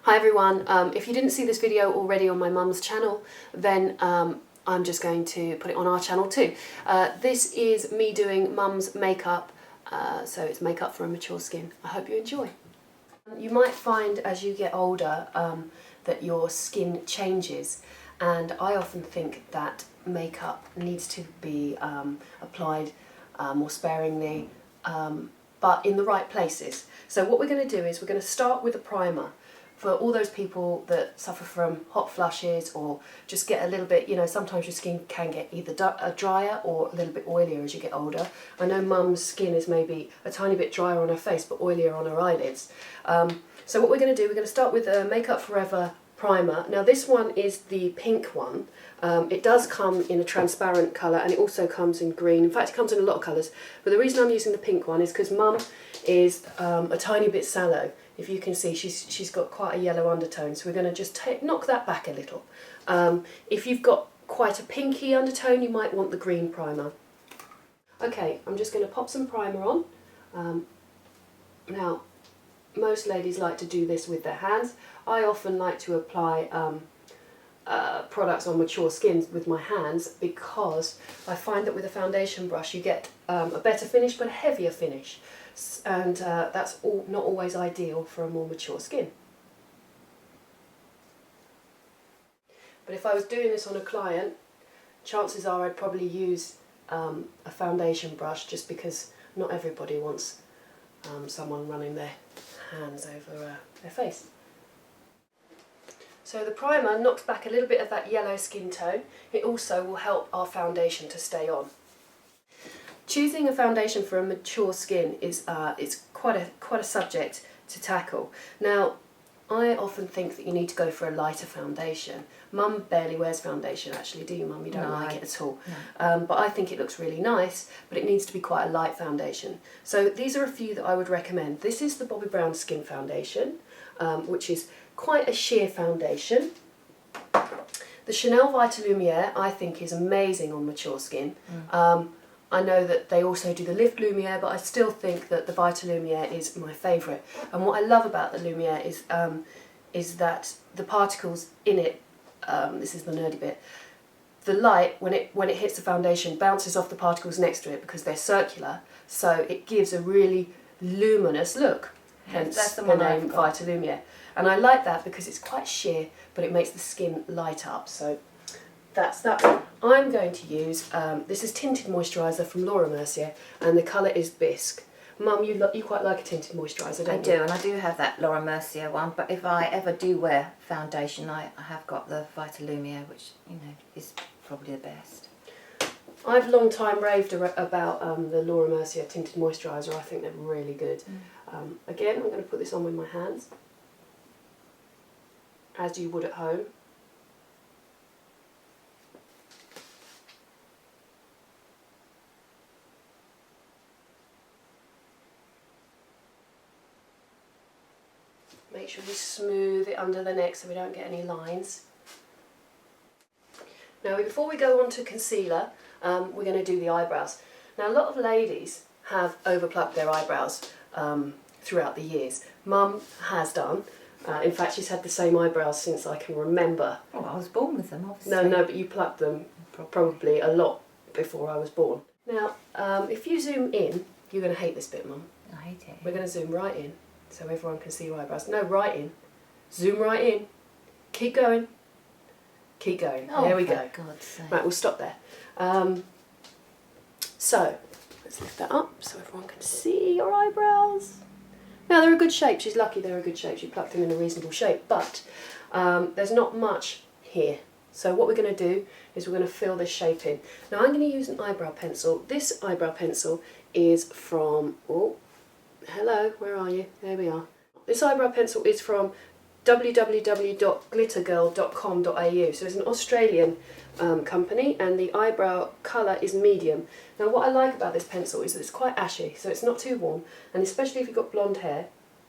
Hi everyone, if you didn't see this video already on my mum's channel, then I'm just going to put it on our channel too. This is me doing mum's makeup, so it's makeup for a mature skin. I hope you enjoy. You might find as you get older that your skin changes, and I often think that makeup needs to be applied more sparingly, but in the right places. So what we're going to do is we're going to start with a primer. For all those people that suffer from hot flushes or just get a little bit, you know, sometimes your skin can get either drier or a little bit oilier as you get older. I know mum's skin is maybe a tiny bit drier on her face but oilier on her eyelids. So what we're going to do, we're going to start with a Makeup Forever primer. Now this one is the pink one. It does come in a transparent colour and it also comes in green. In fact, it comes in a lot of colours, but the reason I'm using the pink one is because mum is a tiny bit sallow. If you can see, she's got quite a yellow undertone, so we're going to just knock that back a little. If you've got quite a pinky undertone, you might want the green primer. Okay, I'm just going to pop some primer on. Now, most ladies like to do this with their hands. I often like to apply products on mature skins with my hands because I find that with a foundation brush you get a better finish but a heavier finish, and that's not always ideal for a more mature skin. But if I was doing this on a client, chances are I'd probably use a foundation brush, just because not everybody wants someone running their hands over their face. So the primer knocks back a little bit of that yellow skin tone. It also will help our foundation to stay on. Choosing a foundation for a mature skin is quite a subject to tackle. Now, I often think that you need to go for a lighter foundation. Mum barely wears foundation actually, do you Mum? You don't like it at all. No. But I think it looks really nice, but it needs to be quite a light foundation. So these are a few that I would recommend. This is the Bobbi Brown Skin Foundation, which is quite a sheer foundation. The Chanel Vitalumiere I think is amazing on mature skin. I know that they also do the Lift Lumiere, but I still think that the Vitalumiere is my favourite. And what I love about the Lumiere is that the particles in it, this is the nerdy bit, the light, when it hits the foundation, bounces off the particles next to it because they're circular, so it gives a really luminous look. Hence that's the name Vitalumiere. And I like that because it's quite sheer, but it makes the skin light up. So that's that one. I'm going to use, this is Tinted Moisturiser from Mercier, and the colour is Bisque. Mum, you quite like a tinted moisturiser, don't you? I do, and I do have that Mercier one, but if I ever do wear foundation, I have got the Vitalumiere, which, you know, is probably the best. I've long time raved about the Mercier Tinted Moisturiser. I think they're really good. Again, I'm going to put this on with my hands, as you would at home. Make sure you smooth it under the neck so we don't get any lines. Now before we go on to concealer, we're going to do the eyebrows. Now a lot of ladies have overplucked their eyebrows throughout the years. Mum has done. In fact, she's had the same eyebrows since I can remember. Oh, I was born with them, obviously. No, but you plucked them probably a lot before I was born. Now, if you zoom in, you're going to hate this bit, Mum. I hate it. We're going to zoom right in so everyone can see your eyebrows. No, right in. Zoom right in. Keep going. Keep going. Oh, there we go. For God's sake. Right, we'll stop there. So, let's lift that up so everyone can see your eyebrows. Now, they're a good shape. She's lucky they're a good shape. She plucked them in a reasonable shape, but there's not much here. So what we're going to do is we're going to fill this shape in. Now, I'm going to use an eyebrow pencil. This eyebrow pencil is from... Oh, hello, where are you? There we are. This eyebrow pencil is from www.glittergirl.com.au. So it's an Australian company, and the eyebrow colour is medium. Now what I like about this pencil is that it's quite ashy, so it's not too warm, and especially if you've got blonde hair,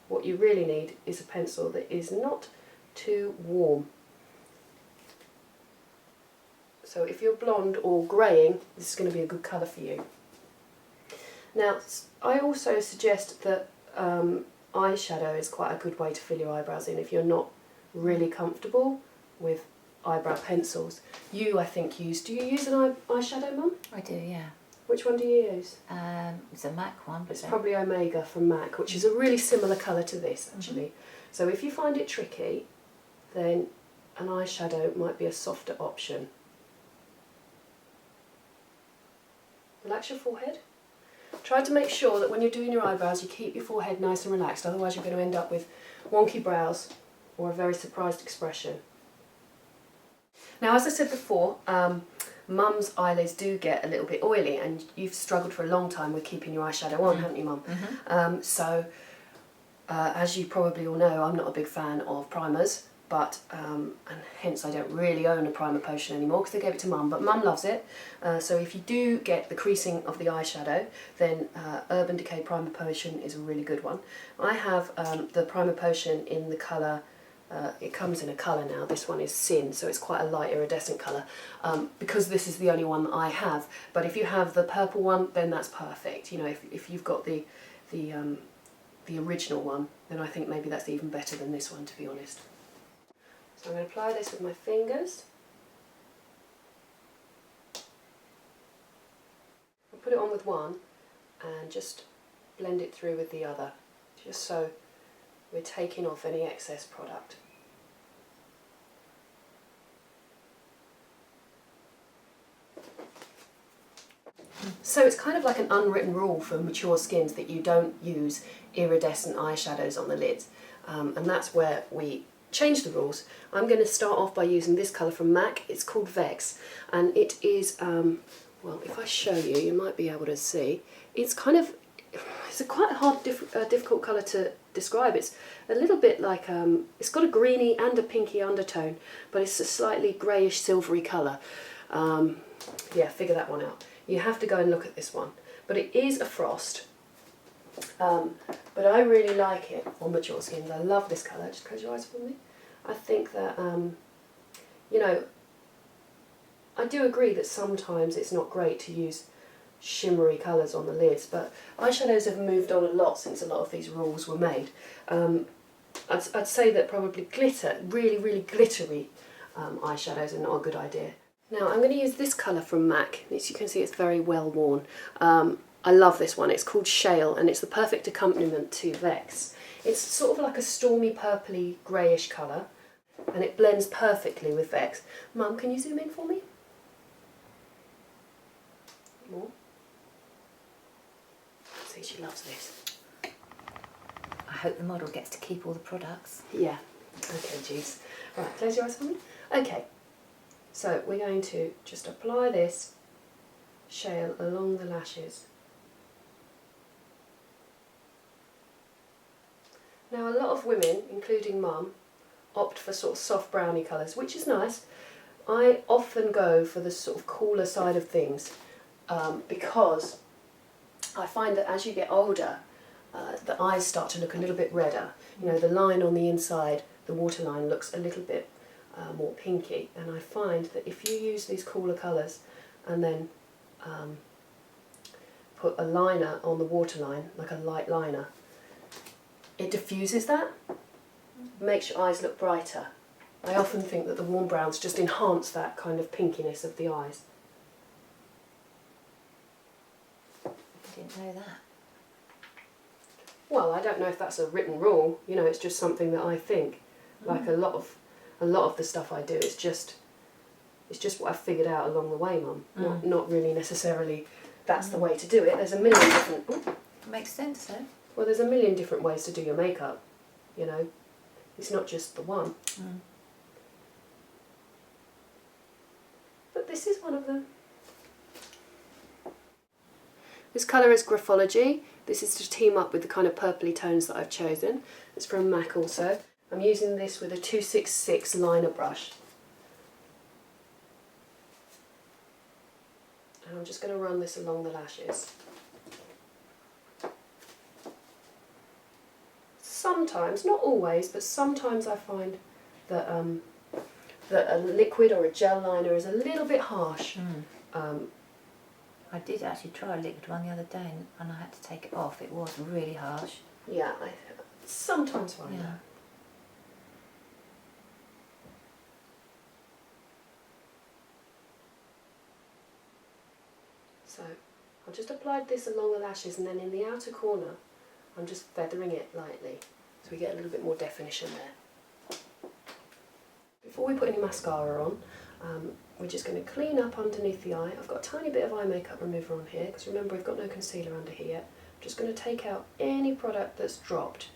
what you really need is a pencil that is not too warm. So if you're blonde or greying, this is going to be a good colour for you. Now, I also suggest that eyeshadow is quite a good way to fill your eyebrows in if you're not really comfortable with eyebrow pencils. You, I think, do you use an eyeshadow, Mum? I do, yeah. Which one do you use? It's a MAC one. But it's probably Omega from MAC, which is a really similar colour to this, actually. So if you find it tricky, then an eyeshadow might be a softer option. Relax your forehead. Try to make sure that when you're doing your eyebrows you keep your forehead nice and relaxed, otherwise you're going to end up with wonky brows or a very surprised expression. Now, as I said before, Mum's eyelids do get a little bit oily, and you've struggled for a long time with keeping your eyeshadow on, haven't you, Mum? So, as you probably all know, I'm not a big fan of primers, but and hence I don't really own a primer potion anymore because they gave it to Mum, but Mum loves it. So if you do get the creasing of the eyeshadow, then Urban Decay primer potion is a really good one. I have the primer potion in the colour, it comes in a colour now, this one is Sin, so it's quite a light iridescent colour, because this is the only one that I have. But if you have the purple one, then that's perfect. You know, if you've got the original one, then I think maybe that's even better than this one, to be honest. So I'm going to apply this with my fingers. I'll put it on with one and just blend it through with the other, just so we're taking off any excess product. So it's kind of like an unwritten rule for mature skins that you don't use iridescent eyeshadows on the lids, and that's where we change the rules. I'm going to start off by using this colour from MAC. It's called Vex, and it is, well, if I show you, you might be able to see. It's kind of, it's a quite hard, difficult colour to describe. It's a little bit like, it's got a greeny and a pinky undertone, but it's a slightly greyish silvery colour. Yeah, figure that one out. You have to go and look at this one. But it is a frost. But I really like it on mature skins. I love this colour. Just close your eyes for me. I think that, you know, I do agree that sometimes it's not great to use shimmery colours on the lids, but eyeshadows have moved on a lot since a lot of these rules were made. I'd say that probably glitter, really glittery eyeshadows are not a good idea. Now I'm going to use this colour from MAC. As you can see, it's very well worn. I love this one. It's called Shale, and it's the perfect accompaniment to Vex. It's sort of like a stormy purpley greyish colour, and it blends perfectly with Vex. Mum, can you zoom in for me? More. See, she loves this. I hope the model gets to keep all the products. Yeah. Okay, geez. Right, close your eyes for me. Okay. So we're going to just apply this Shale along the lashes. Now, a lot of women, including Mum, opt for sort of soft browny colours, which is nice. I often go for the sort of cooler side of things because I find that as you get older, the eyes start to look a little bit redder. You know, the line on the inside, the waterline, looks a little bit more pinky, and I find that if you use these cooler colours and then put a liner on the waterline, like a light liner, it diffuses that, makes your eyes look brighter. I often think that the warm browns just enhance that kind of pinkiness of the eyes. I didn't know that. Well, I don't know if that's a written rule, you know, it's just something that I think. Like a lot of the stuff I do, it's just what I've figured out along the way, Mum. Not really necessarily that's the way to do it. There's a million different... Ooh. Makes sense, though. Well, there's a million different ways to do your makeup, you know. It's not just the one. But this is one of them. This colour is Graphology. This is to team up with the kind of purpley tones that I've chosen. It's from MAC also. I'm using this with a 266 liner brush. And I'm just going to run this along the lashes. Sometimes, not always, but sometimes I find that that a liquid or a gel liner is a little bit harsh. I did actually try a liquid one the other day and I had to take it off. It was really harsh. Yeah, I sometimes find that. So I've just applied this along the lashes, and then in the outer corner I'm just feathering it lightly so we get a little bit more definition there. Before we put any mascara on, we're just going to clean up underneath the eye. I've got a tiny bit of eye makeup remover on here because remember we've got no concealer under here yet. I'm just going to take out any product that's dropped.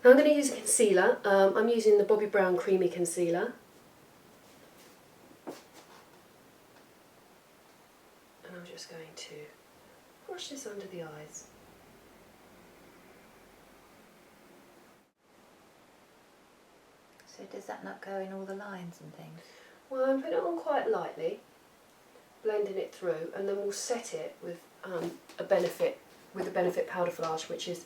Now I'm going to use a concealer. I'm using the Bobbi Brown Creamy Concealer. And I'm just going to brush this under the eyes. So does that not go in all the lines and things? Well, I'm putting it on quite lightly, blending it through, and then we'll set it with the Benefit Powder Flash, which is,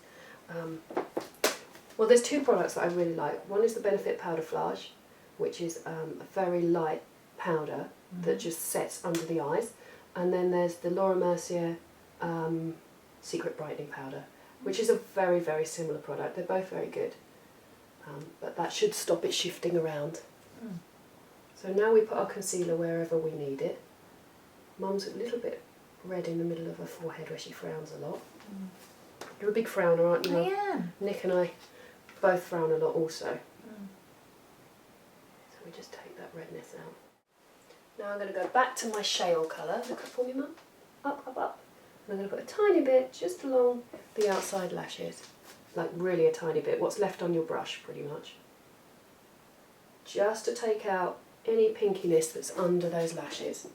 well, there's two products that I really like. One is the Benefit Powder Flash, which is a very light powder that just sets under the eyes, and then there's the Laura Mercier Secret Brightening Powder, which is a very, very similar product. They're both very good. But that should stop it shifting around. So now we put our concealer wherever we need it. Mum's a little bit red in the middle of her forehead where she frowns a lot. You're a big frowner, aren't you? I am. Nick and I both frown a lot also. So we just take that redness out. Now I'm going to go back to my Shale colour. Look up for me, Mum. Up, up, up. And I'm going to put a tiny bit just along the outside lashes. Like really a tiny bit, what's left on your brush pretty much. Just to take out any pinkiness that's under those lashes.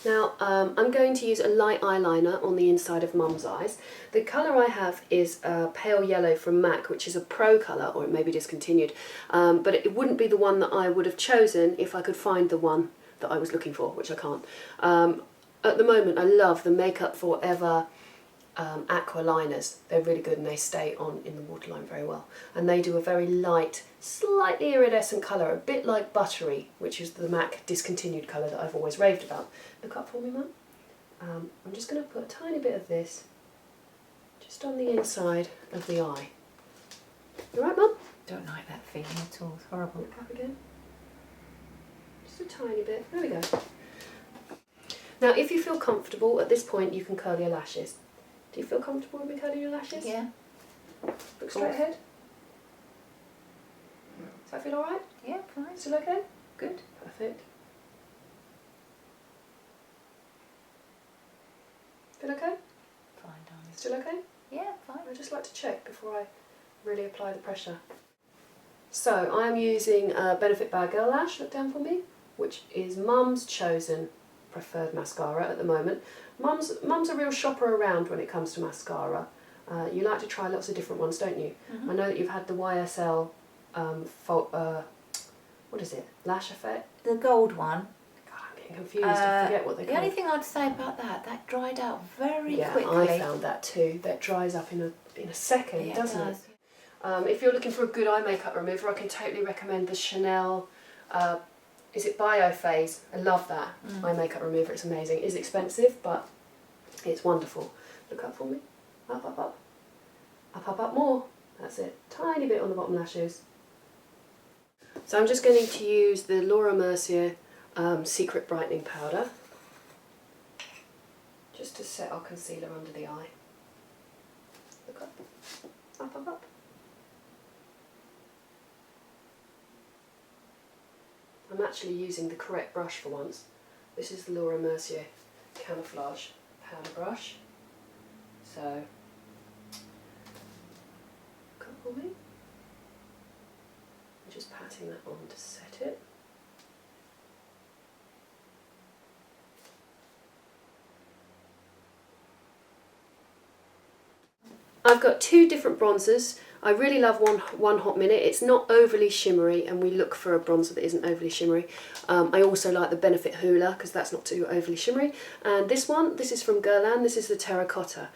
Now I'm going to use a light eyeliner on the inside of Mum's eyes. The colour I have is Pale Yellow from MAC, which is a pro colour, or it may be discontinued, but it wouldn't be the one that I would have chosen if I could find the one that I was looking for, which I can't. At the moment I love the Makeup Forever aqua liners. They're really good and they stay on in the waterline very well. And they do a very light, slightly iridescent colour, a bit like Buttery, which is the MAC discontinued colour that I've always raved about. Look up for me, Mum. I'm just going to put a tiny bit of this just on the inside of the eye. You alright, Mum? Don't like that feeling at all. It's horrible. Look up again. Just a tiny bit. There we go. Now, if you feel comfortable, at this point you can curl your lashes. Do you feel comfortable with me curling your lashes? Yeah. Look straight ahead. Does that feel alright? Yeah, fine. Still okay? Good. Perfect. Feel okay? Fine, darling. Still okay? Yeah, fine. I just like to check before I really apply the pressure. So I'm using Benefit Bad Girl Lash, look down for me, which is Mum's chosen preferred mascara at the moment. Mum's a real shopper around when it comes to mascara. You like to try lots of different ones, don't you? I know that you've had the YSL, what is it, Lash Effect? The gold one. God, I'm getting confused, I forget what they're called. The only thing I'd say about that dried out very quickly. Yeah, I found that too. That dries up in a second, doesn't it? If you're looking for a good eye makeup remover, I can totally recommend the Chanel, is it Biophase? I love that eye makeup remover, it's amazing. It's expensive, but it's wonderful. Look up for me. Up, up, up. Up, up, up more. That's it. Tiny bit on the bottom lashes. So I'm just going to use the Laura Mercier Secret Brightening Powder just to set our concealer under the eye. Look up. Up, up, up. I'm actually using the correct brush for once. This is the Laura Mercier Camouflage Powder Brush. So, come for me. I'm just patting that on to set it. I've got two different bronzers. I really love one Hot Minute. It's not overly shimmery, and we look for a bronzer that isn't overly shimmery. I also like the Benefit Hoola because that's not too overly shimmery. And this one, this is from Guerlain. This is the Terracotta,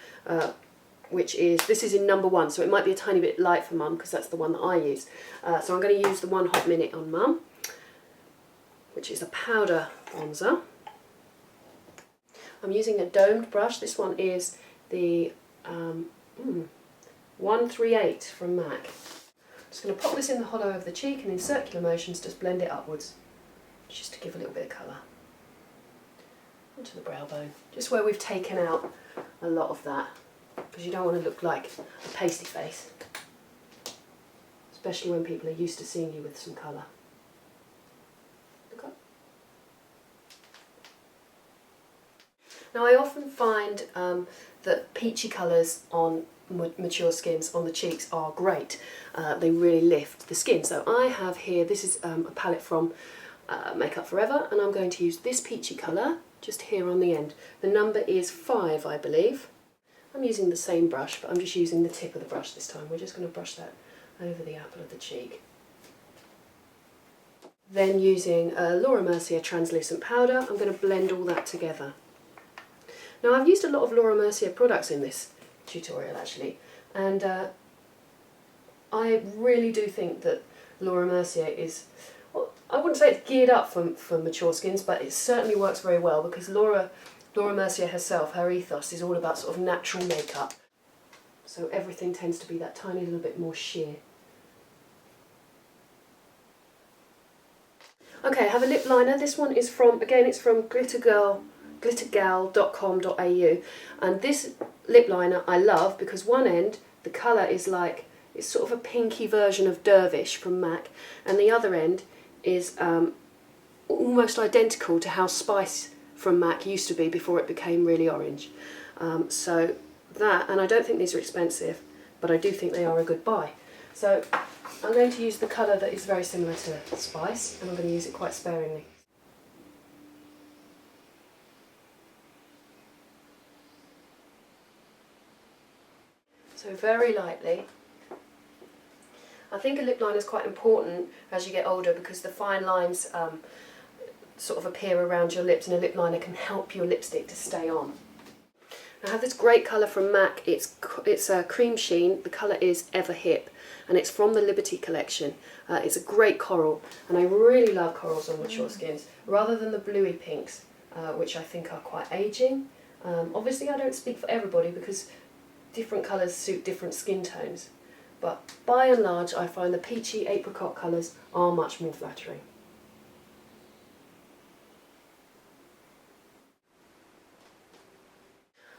this is in number 1, so it might be a tiny bit light for Mum because that's the one that I use. So I'm going to use the one Hot Minute on Mum, which is a powder bronzer. I'm using a domed brush. This one is the 138 from MAC. I'm just going to pop this in the hollow of the cheek and in circular motions just blend it upwards, just to give a little bit of colour. onto the brow bone, just where we've taken out a lot of that, because you don't want to look like a pasty face, especially when people are used to seeing you with some colour. Okay. Now I often find that peachy colours on mature skins on the cheeks are great. They really lift the skin. So I have here, this is a palette from Makeup Forever, and I'm going to use this peachy colour just here on the end. The number is 5, I believe. I'm using the same brush, but I'm just using the tip of the brush this time. We're just going to brush that over the apple of the cheek. Then using Laura Mercier translucent powder, I'm going to blend all that together. Now I've used a lot of Laura Mercier products in this tutorial actually, and I really do think that Laura Mercier is, well, I wouldn't say it's geared up for mature skins, but it certainly works very well, because Laura Mercier herself, her ethos is all about sort of natural makeup, so everything tends to be that tiny little bit more sheer. Okay, I have a lip liner. This one is from, again, it's from glittergal.com.au, and this lip liner I love because one end the colour is like, it's sort of a pinky version of Dervish from MAC, and the other end is almost identical to how Spice from MAC used to be before it became really orange. So that, and I don't think these are expensive, but I do think they are a good buy. So I'm going to use the colour that is very similar to Spice, and I'm going to use it quite sparingly. So very lightly. I think a lip liner is quite important as you get older, because the fine lines sort of appear around your lips, and a lip liner can help your lipstick to stay on. I have this great colour from MAC. It's a cream sheen. The colour is Ever Hip, and it's from the Liberty collection. It's a great coral, and I really love corals on mature skins, rather than the bluey pinks, which I think are quite ageing. Obviously I don't speak for everybody, because different colours suit different skin tones, but by and large I find the peachy apricot colours are much more flattering.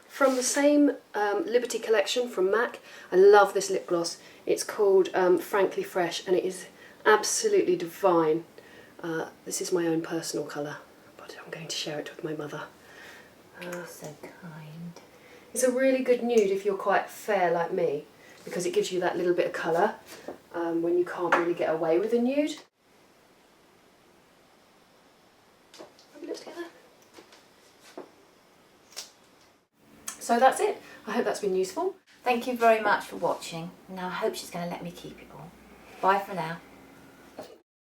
From the same Liberty collection from MAC, I love this lip gloss. It's called Frankly Fresh, and it is absolutely divine. This is my own personal colour, but I'm going to share it with my mother. So kind. It's a really good nude if you're quite fair like me, because it gives you that little bit of colour when you can't really get away with a nude. Rub your lips together. So that's it. I hope that's been useful. Thank you very much for watching. Now I hope she's going to let me keep it all. Bye for now.